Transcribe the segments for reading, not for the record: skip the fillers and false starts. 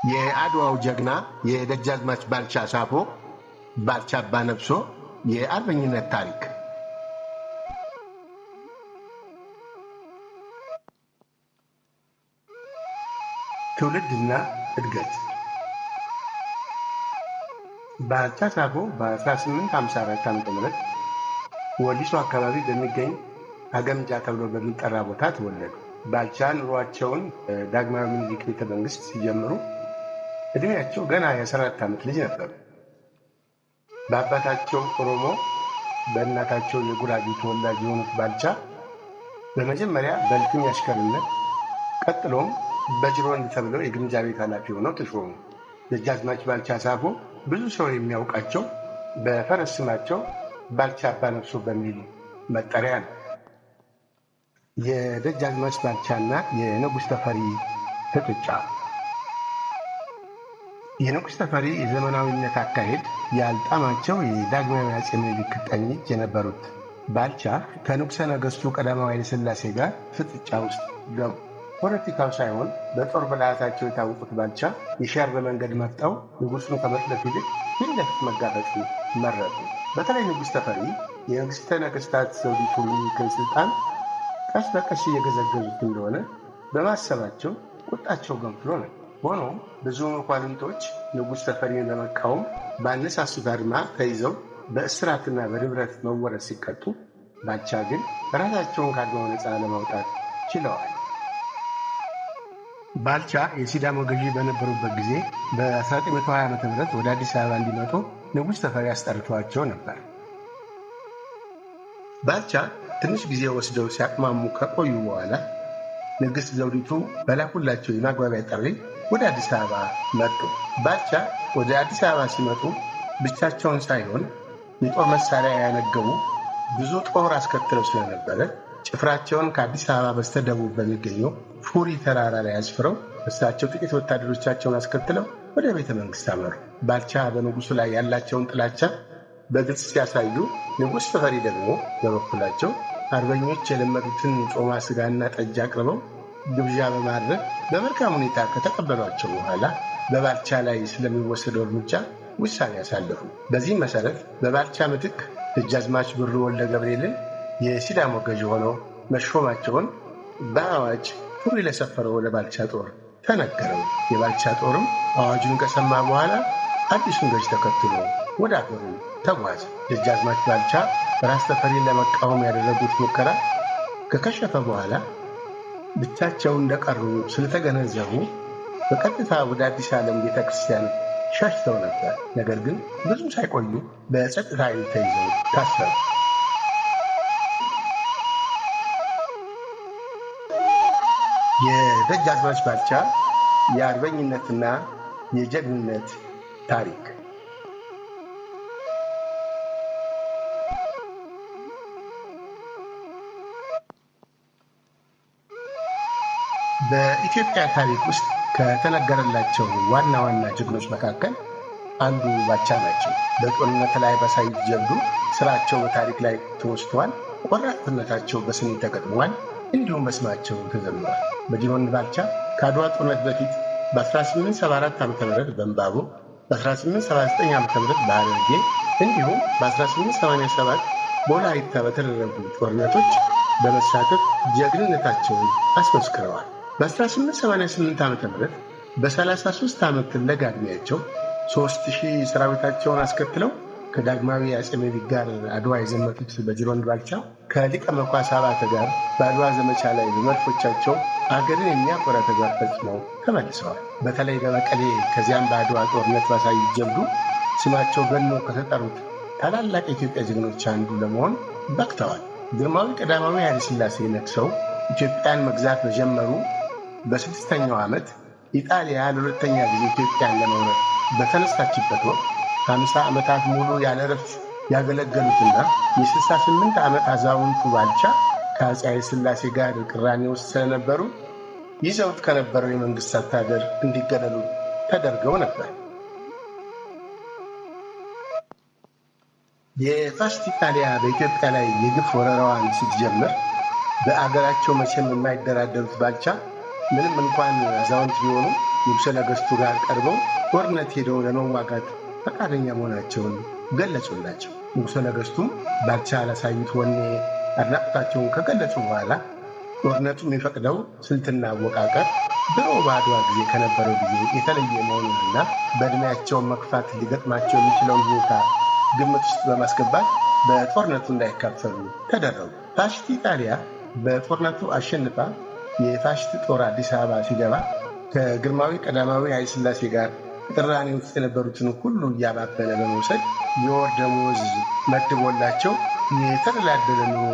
የአድዋው ጀግና የደጃዝማች ባልቻ ሳፎ ባልቻ አባነፍሶ የአርበኝነት ታሪክ ትውልድና እድገት። ባልቻ ሳፎ በ1854 ዓ.ም ወሊሶ አካባቢ በሚገኝ አገምጃ ተብሎ በሚጠራ ቦታ ተወለዱ። ባልቻ ኑሯቸውን ዳግማዊ ምኒልክ ቤተ መንግስት ሲጀምሩ እድሜያቸው ገና የ14 ዓመት ልጅ ነበሩ። በአባታቸው ኦሮሞ በእናታቸው የጉራጌ ተወላጅ የሆኑት ባልቻ በመጀመሪያ በእልፍኝ አሽከርነት ቀጥሎም በጅሮንድ ተብለው የግምጃ ቤት ኃላፊ ሆነው ተሾሙ። ደጃዝማች ባልቻ ሳፎ ብዙ ሰው የሚያውቃቸው በፈረስ ስማቸው ባልቻ አባነፍሶ በሚል መጠሪያ ነው። የደጃዝማች ባልቻና የንጉሥ ተፈሪ ፍጥጫ። የንጉሥ ተፈሪ የዘመናዊነት አካሄድ ያልጣማቸው የዳግማዊ አፄ ምኒልክ ቀኝ እጅ የነበሩት ባልቻ ከንጉሠ ነገሥቱ ቀዳማዊ ኃይለ ሥላሴ ጋር ፍጥጫ ውስጥ ገቡ። ፖለቲካው ሳይሆን በጦር ብልሃታቸው የታወቁት ባልቻ የሻር በመንገድ መርጠው ንጉሡን ከመጥለፍ ይልቅ ፊት ለፊት መጋፈጥ መረጡ። በተለይ ንጉሥ ተፈሪ የንግሥተ ነገሥታት ዘውዲቱ ምኒልክን ስልጣን ቀስ በቀስ እየገዘገዙት እንደሆነ በማሰባቸው ቁጣቸው ገንፍሎ ነው። ሆኖም ብዙ መኳንንቶች ንጉሥ ተፈሪን ለመቃወም ባነሳሱት አድማ ተይዘው በእስራትና በንብረት መወረድ ሲቀጡ፣ ባልቻ ግን ራሳቸውን ካድማው ነፃ ለማውጣት ችለዋል። ባልቻ የሲዳሞ ገዢ በነበሩበት ጊዜ በ1920 ዓ.ም ወደ አዲስ አበባ እንዲመጡ ንጉሥ ተፈሪ አስጠርተዋቸው ነበር። ባልቻ ትንሽ ጊዜ ወስደው ሲያቅማሙ ከቆዩ በኋላ ንግሥት ዘውዲቱ በላኩላቸው የማግባቢያ ጥሪ ወደ አዲስ አበባ መጡ። ባልቻ ወደ አዲስ አበባ ሲመጡ ብቻቸውን ሳይሆን የጦር መሳሪያ ያነገቡ ብዙ ጦር አስከትለው ስለነበረ ጭፍራቸውን ከአዲስ አበባ በስተደቡብ በሚገኘው ፉሪ ተራራ ላይ አስፍረው እሳቸው ጥቂት ወታደሮቻቸውን አስከትለው ወደ ቤተ መንግሥት አመሩ። ባልቻ በንጉሡ ላይ ያላቸውን ጥላቻ በግልጽ ሲያሳዩ፣ ንጉሥ ተፈሪ ደግሞ በበኩላቸው አርበኞች የለመዱትን ጮማ ሥጋና ጠጅ አቅርበው ግብዣ በማድረግ በመልካም ሁኔታ ከተቀበሏቸው በኋላ በባልቻ ላይ ስለሚወሰደው እርምጃ ውሳኔ ያሳለፉ። በዚህም መሠረት በባልቻ ምትክ ደጃዝማች ብሩ ወልደ ገብርኤልን የሲዳሞ ገዢ ሆነው መሾማቸውን በአዋጅ ፉሪ ለሰፈረው ለባልቻ ጦር ተነገረው። የባልቻ ጦርም አዋጁን ከሰማ በኋላ አዲሱን ገዥ ተከትሎ ወደ አገሩ ተጓዘ። ደጃዝማች ባልቻ ራስ ተፈሪን ለመቃወም ያደረጉት ሙከራ ከከሸፈ በኋላ ብቻቸውን እንደቀሩ ስለተገነዘቡ በቀጥታ ወደ አዲስ ዓለም ቤተ ክርስቲያን ሸሽተው ነበር። ነገር ግን ብዙም ሳይቆዩ በጸጥታ ኃይል ተይዘው ታሰሩ። የደጃዝማች ባልቻ የአርበኝነትና የጀግንነት ታሪክ። በኢትዮጵያ ታሪክ ውስጥ ከተነገረላቸው ዋና ዋና ጀግኖች መካከል አንዱ ባልቻ ናቸው። በጦርነት ላይ ባሳዩት ጀብዱ ስራቸው በታሪክ ላይ ተወስቷል። ቆራጥነታቸው በስኒ ተገጥሟል። እንዲሁም በስማቸው ተዘምሯል። በጅሮንድ ባልቻ ከአድዋ ጦርነት በፊት በ1874 ዓ.ም በእምባቦ፣ በ1879 ዓ.ም በሐረርጌ እንዲሁም በ1887 በወላይታ በተደረጉ ጦርነቶች በመሳተፍ ጀግንነታቸውን አስመስክረዋል። በ1888 ዓ.ም በ33 ዓመት ለጋ ዕድሜያቸው 3000 ሰራዊታቸውን አስከትለው ከዳግማዊ አፄ ምኒልክ ጋር አድዋ የዘመቱት በጅሮንድ ባልቻ ከሊቀ መኳስ አባተ ጋር በአድዋ ዘመቻ ላይ በመድፎቻቸው አገርን የሚያኮራ ተግባር ፈጽመው ተመልሰዋል። በተለይ በመቀሌ ከዚያም በአድዋ ጦርነት ባሳዩት ጀብዱ ስማቸው ገኖ ከተጠሩት ታላላቅ የኢትዮጵያ ጀግኖች አንዱ ለመሆን በቅተዋል። ግርማዊ ቀዳማዊ ኃይለ ሥላሴ ነግሰው ኢትዮጵያን መግዛት በጀመሩ በ6ኛው ዓመት ኢጣሊያ ለሁለተኛ ጊዜ ኢትዮጵያን ለመውረር በተነሳችበት ወቅት 50 ዓመታት ሙሉ ያለ እረፍት ያገለገሉትና የ68 ዓመት አዛውንቱ ባልቻ ከአፄ ኃይለ ሥላሴ ጋር ቅራኔ ውስጥ ስለነበሩ ይዘውት ከነበረው የመንግሥት አስተዳደር እንዲገለሉ ተደርገው ነበር። የፋሽስት ኢጣሊያ በኢትዮጵያ ላይ የግፍ ወረራዋን ስትጀምር በአገራቸው መቼም የማይደራደሩት ባልቻ ምንም እንኳን አዛውንት ቢሆኑ ንጉሠ ነገሥቱ ጋር ቀርበው ጦርነት ሄደው ለመዋጋት ፈቃደኛ መሆናቸውን ገለጹላቸው። ንጉሠ ነገሥቱም ባልቻ ላሳዩት ወኔ አድናቆታቸውን ከገለጹ በኋላ ጦርነቱ የሚፈቅደው ስልትና አወቃቀር ድሮ በአድዋ ጊዜ ከነበረው ጊዜ የተለየ መሆኑንና በዕድሜያቸው መግፋት ሊገጥማቸው የሚችለውን ሁኔታ ግምት ውስጥ በማስገባት በጦርነቱ እንዳይካፈሉ ተደረጉ። ፋሽስት ኢጣሊያ በጦርነቱ አሸንፋ የፋሽስት ጦር አዲስ አበባ ሲገባ ከግርማዊ ቀዳማዊ ኃይለ ሥላሴ ጋር ቅራኔ ውስጥ የነበሩትን ሁሉ እያባበለ በመውሰድ የወር ደመወዝ መድቦላቸው የተደላደለ ኑሮ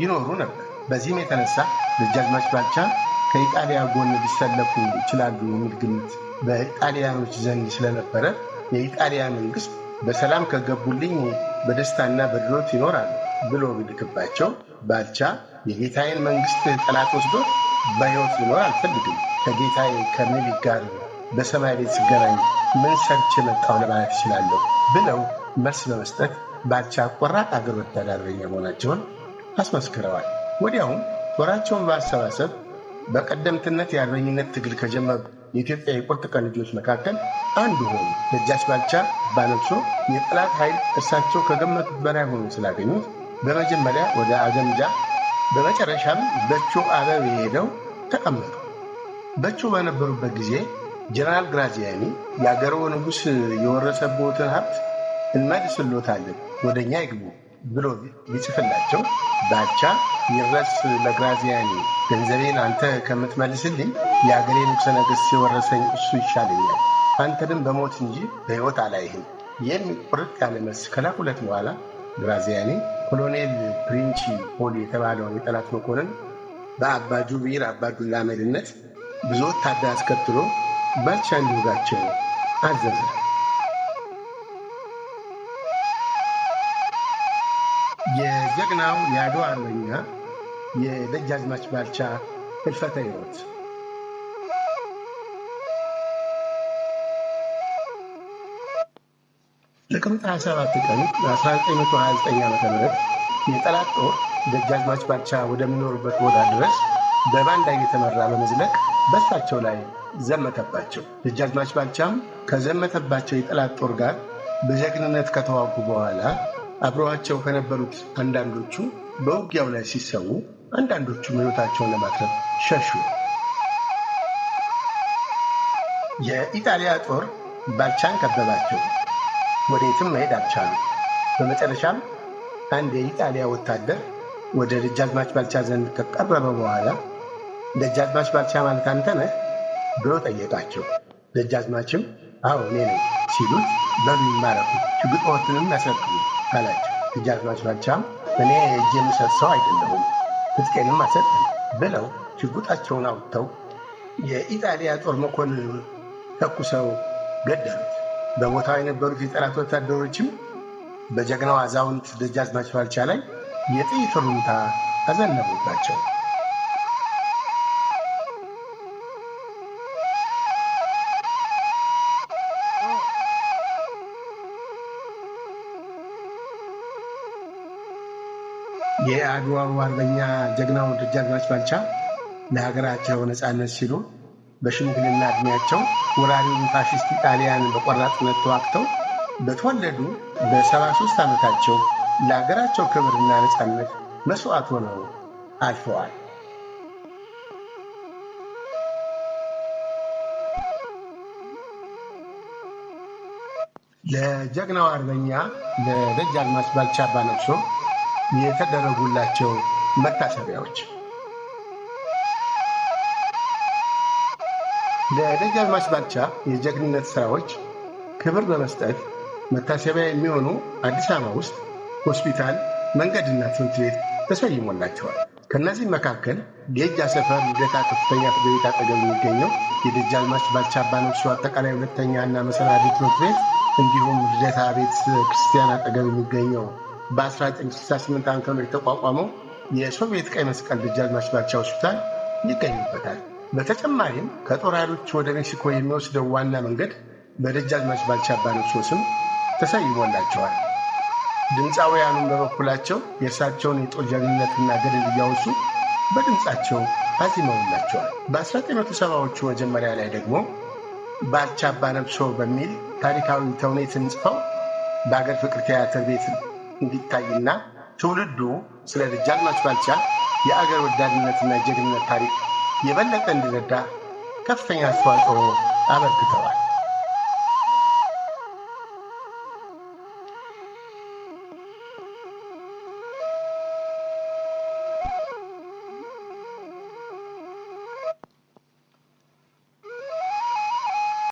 ይኖሩ ነበር። በዚህም የተነሳ ደጃዝማች ባልቻ ከኢጣሊያ ጎን ሊሰለፉ ይችላሉ የሚል ግምት በኢጣሊያኖች ዘንድ ስለነበረ የኢጣሊያ መንግሥት በሰላም ከገቡልኝ በደስታና በድሎት ይኖራሉ ብሎ ቢልክባቸው ባልቻ የጌታዬን መንግሥት ጠላት ወስዶት በሕይወት ሊኖር አልፈልግም፣ ከጌታዬ ከምኒልክ ጋር በሰማይ ቤት ሲገናኝ ምን ሰርቼ መጣሁ ለማለት ይችላለሁ ብለው መልስ በመስጠት ባልቻ ቆራጥ አገር ወዳድ አርበኛ መሆናቸውን አስመስክረዋል። ወዲያውም ጦራቸውን በማሰባሰብ በቀደምትነት የአርበኝነት ትግል ከጀመሩ የኢትዮጵያ የቁርጥ ቀን ልጆች መካከል አንዱ ሆኑ። ደጃች ባልቻ አባነግሶ የጠላት ኃይል እርሳቸው ከገመቱት በላይ ሆኖ ስላገኙት በመጀመሪያ ወደ አገምጃ በመጨረሻም በቾ አበብ ሄደው ተቀመጡ። በቾ በነበሩበት ጊዜ ጀነራል ግራዚያኒ የአገረው ንጉሥ የወረሰቦትን ሀብት እንመልስሎታለን ወደኛ ይግቡ ብሎ ቢጽፍላቸው ባልቻ ይድረስ ለግራዚያኒ ገንዘቤን አንተ ከምትመልስልኝ የአገሬ ንጉሠ ነገሥት የወረሰኝ እሱ ይሻለኛል፣ አንተንም በሞት እንጂ በሕይወት አላይህም የሚል ቁርጥ ያለ መልስ ከላኩለት በኋላ ግራዚያኒ ኮሎኔል ፕሪንቺ ፖሊ የተባለውን የጠላት መኮንን በአባ ጁቢር አባዱላ መሪነት ብዙ ወታደር አስከትሎ ባልቻ እንዲወጋቸው አዘዘ። የጀግናው የአድዋ አርበኛ የደጃዝማች ባልቻ ሕልፈተ ሕይወት። ጥቅምት 27 ቀን 1929 ዓ.ም የጠላት ጦር ደጃዝማች ባልቻ ወደሚኖሩበት ቦታ ድረስ በባንዳ እየተመራ በመዝለቅ በእሳቸው ላይ ዘመተባቸው። ደጃዝማች ባልቻም ከዘመተባቸው የጠላት ጦር ጋር በጀግንነት ከተዋጉ በኋላ አብረዋቸው ከነበሩት አንዳንዶቹ በውጊያው ላይ ሲሰዉ፣ አንዳንዶቹም ሕይወታቸውን ለማትረፍ ሸሹ። የኢጣሊያ ጦር ባልቻን ከበባቸው። ወዴትም መሄድ አልቻሉ። በመጨረሻም አንድ የኢጣሊያ ወታደር ወደ ደጃዝማች ባልቻ ዘንድ ከቀረበ በኋላ ደጃዝማች ባልቻ ማለት አንተ ነህ ብሎ ጠየቃቸው። ደጃዝማችም አዎ እኔ ነኝ ሲሉት በሉ ይማረኩ፣ ሽጉጥዎትንም ያስረክቡ አላቸው። ደጃዝማች ባልቻም እኔ እጅ የምሰጥ ሰው አይደለሁም፣ ትጥቄንም አልሰጥም ብለው ሽጉጣቸውን አውጥተው የኢጣሊያ ጦር መኮንን ተኩሰው ገደሉት። በቦታው የነበሩት የጠላት ወታደሮችም በጀግናው አዛውንት ደጃዝማች ባልቻ ላይ የጥይት ሩምታ አዘነቡባቸው። የአድዋው አርበኛ ጀግናው ደጃዝማች ባልቻ ለሀገራቸው ነፃነት ሲሉ በሽምግልና ዕድሜያቸው ወራሪውን ፋሽስት ኢጣሊያን በቆራጥነት ተዋግተው በተወለዱ በ73 ዓመታቸው ለሀገራቸው ክብርና ነፃነት መስዋዕት ሆነው አልፈዋል። ለጀግናው አርበኛ ለደጃዝማች ባልቻ አባነግሶ የተደረጉላቸው መታሰቢያዎች። ለደጃዝማች ባልቻ የጀግንነት ሥራዎች ክብር በመስጠት መታሰቢያ የሚሆኑ አዲስ አበባ ውስጥ ሆስፒታል፣ መንገድና ትምህርት ቤት ተሰይሞላቸዋል። ከእነዚህ መካከል የእጅ ሰፈር ልደታ ከፍተኛ ፍርድ ቤት አጠገብ የሚገኘው የደጃዝማች ባልቻ አባነግሶ አጠቃላይ ሁለተኛና መሰናዶ ትምህርት ቤት እንዲሁም ልደታ ቤተ ክርስቲያን አጠገብ የሚገኘው በ1968 ዓ.ም የተቋቋመው የሶቪየት ቀይ መስቀል ደጃዝማች ባልቻ ሆስፒታል ይገኙበታል። በተጨማሪም ከጦር ኃይሎች ወደ ሜክሲኮ የሚወስደው ዋና መንገድ በደጃዝማች ባልቻ አባነግሶ ስም ተሰይሞላቸዋል። ድምፃውያኑም በበኩላቸው የእርሳቸውን የጦር ጀግንነትና ገድል እያወሱ በድምፃቸው አዚመውላቸዋል። በ1970ዎቹ መጀመሪያ ላይ ደግሞ ባልቻ አባነብሶ በሚል ታሪካዊ ተውኔትን ጽፈው በአገር ፍቅር ቲያትር ቤት እንዲታይና ትውልዱ ስለ ደጃዝማች ባልቻ የአገር ወዳድነትና ጀግንነት ታሪክ የበለጠ እንዲረዳ ከፍተኛ አስተዋጽኦ አበርክተዋል።